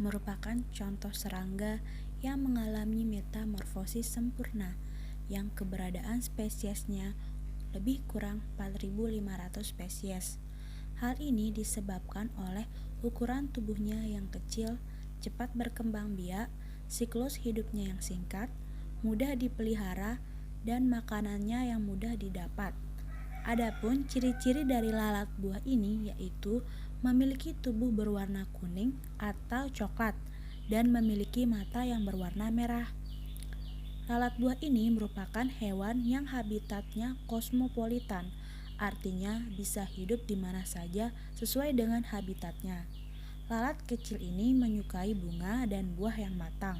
merupakan contoh serangga yang mengalami metamorfosis sempurna yang keberadaan spesiesnya lebih kurang 4.500 spesies. Hal ini disebabkan oleh ukuran tubuhnya yang kecil, cepat berkembang biak, siklus hidupnya yang singkat, mudah dipelihara, dan makanannya yang mudah didapat. Adapun ciri-ciri dari lalat buah ini yaitu memiliki tubuh berwarna kuning atau coklat dan memiliki mata yang berwarna merah. Lalat buah ini merupakan hewan yang habitatnya kosmopolitan, artinya bisa hidup di mana saja sesuai dengan habitatnya. Lalat kecil ini menyukai bunga dan buah yang matang.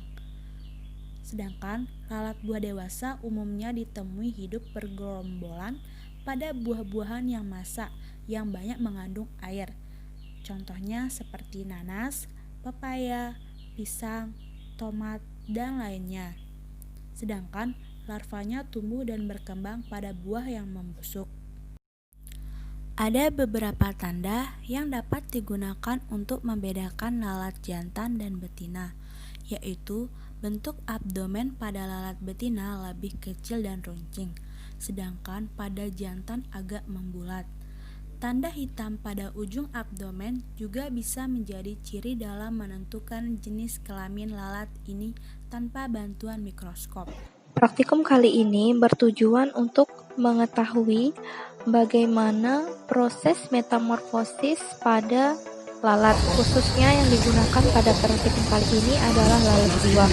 Sedangkan lalat buah dewasa umumnya ditemui hidup bergerombolan pada buah-buahan yang masak yang banyak mengandung air. Contohnya seperti nanas, pepaya, pisang, tomat, dan lainnya. Sedangkan larvanya tumbuh dan berkembang pada buah yang membusuk. Ada beberapa tanda yang dapat digunakan untuk membedakan lalat jantan dan betina, yaitu bentuk abdomen pada lalat betina lebih kecil dan runcing, sedangkan pada jantan agak membulat. Tanda hitam pada ujung abdomen juga bisa menjadi ciri dalam menentukan jenis kelamin lalat ini tanpa bantuan mikroskop. Praktikum kali ini bertujuan untuk mengetahui bagaimana proses metamorfosis pada lalat, khususnya yang digunakan pada praktikum kali ini adalah lalat buah.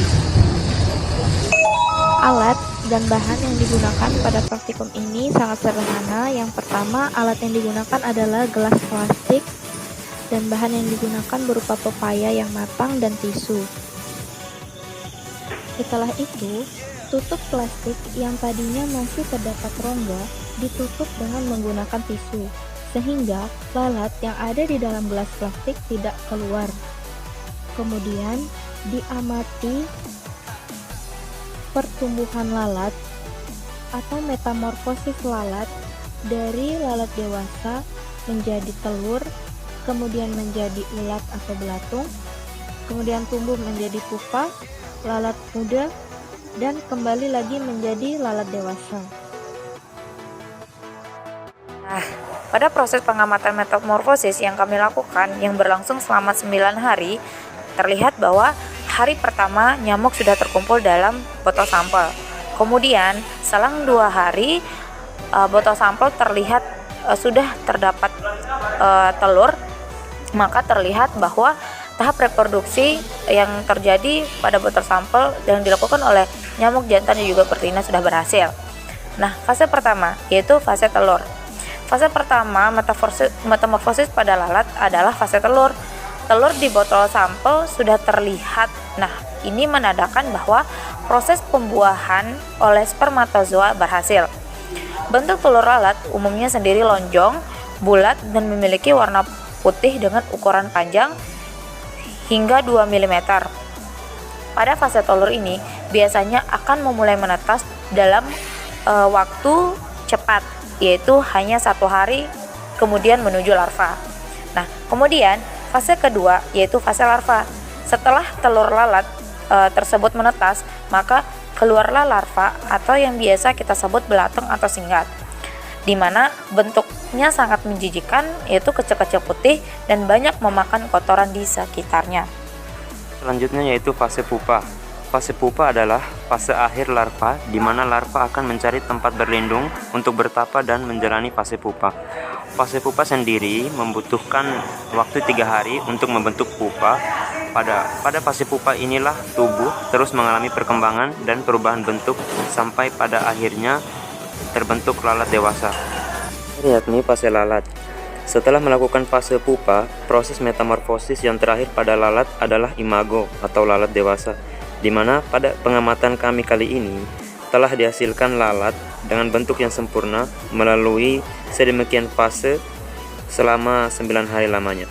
Alat dan bahan yang digunakan pada praktikum ini sangat sederhana. Yang pertama, alat yang digunakan adalah gelas plastik dan bahan yang digunakan berupa pepaya yang matang dan tisu. Setelah itu, tutup plastik yang tadinya masih terdapat rongga ditutup dengan menggunakan tisu, sehingga lalat yang ada di dalam gelas plastik tidak keluar. Kemudian, diamati pertumbuhan lalat atau metamorfosis lalat dari lalat dewasa menjadi telur, kemudian menjadi ulat atau belatung, kemudian tumbuh menjadi pupa, lalat muda, dan kembali lagi menjadi lalat dewasa. Nah, pada proses pengamatan metamorfosis yang kami lakukan yang berlangsung selama 9 hari, terlihat bahwa hari pertama nyamuk sudah terkumpul dalam botol sampel. Kemudian selang 2 hari botol sampel terlihat sudah terdapat telur, maka terlihat bahwa tahap reproduksi yang terjadi pada botol sampel yang dilakukan oleh nyamuk jantan dan juga betina sudah berhasil. Nah, fase pertama yaitu fase telur. Fase pertama metamorfosis pada lalat adalah fase telur. Telur di botol sampel sudah terlihat. Nah, ini menandakan bahwa proses pembuahan oleh spermatozoa berhasil. Bentuk telur lalat umumnya sendiri lonjong, bulat, dan memiliki warna putih dengan ukuran panjang hingga 2 mm. Pada fase telur ini biasanya akan memulai menetas dalam waktu cepat, yaitu hanya 1 hari kemudian menuju larva. Nah, kemudian fase kedua yaitu fase larva. Setelah telur lalat tersebut menetas, maka keluarlah larva atau yang biasa kita sebut belatung atau singgat, di mana bentuknya sangat menjijikan, yaitu kecil-kecil putih dan banyak memakan kotoran di sekitarnya. Selanjutnya yaitu fase pupa. Fase pupa adalah fase akhir larva, di mana larva akan mencari tempat berlindung untuk bertapa dan menjalani fase pupa. Fase pupa sendiri membutuhkan waktu 3 hari untuk membentuk pupa. Pada fase pupa inilah tubuh terus mengalami perkembangan dan perubahan bentuk sampai pada akhirnya terbentuk lalat dewasa. Yakni fase lalat. Setelah melakukan fase pupa, proses metamorfosis yang terakhir pada lalat adalah imago atau lalat dewasa, di mana pada pengamatan kami kali ini telah dihasilkan lalat dengan bentuk yang sempurna melalui sedemikian fase selama 9 hari lamanya.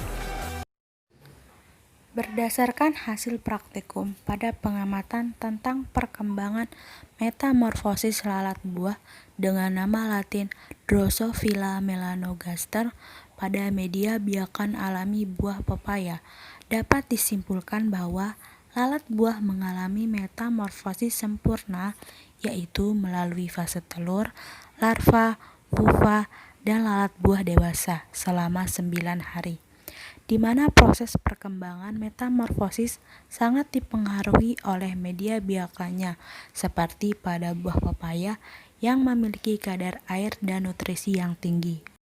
Berdasarkan hasil praktikum pada pengamatan tentang perkembangan metamorfosis lalat buah dengan nama latin Drosophila melanogaster pada media biakan alami buah pepaya dapat disimpulkan bahwa lalat buah mengalami metamorfosis sempurna, yaitu melalui fase telur, larva, pupa, dan lalat buah dewasa selama 9 hari, di mana proses perkembangan metamorfosis sangat dipengaruhi oleh media biakanya, seperti pada buah pepaya yang memiliki kadar air dan nutrisi yang tinggi.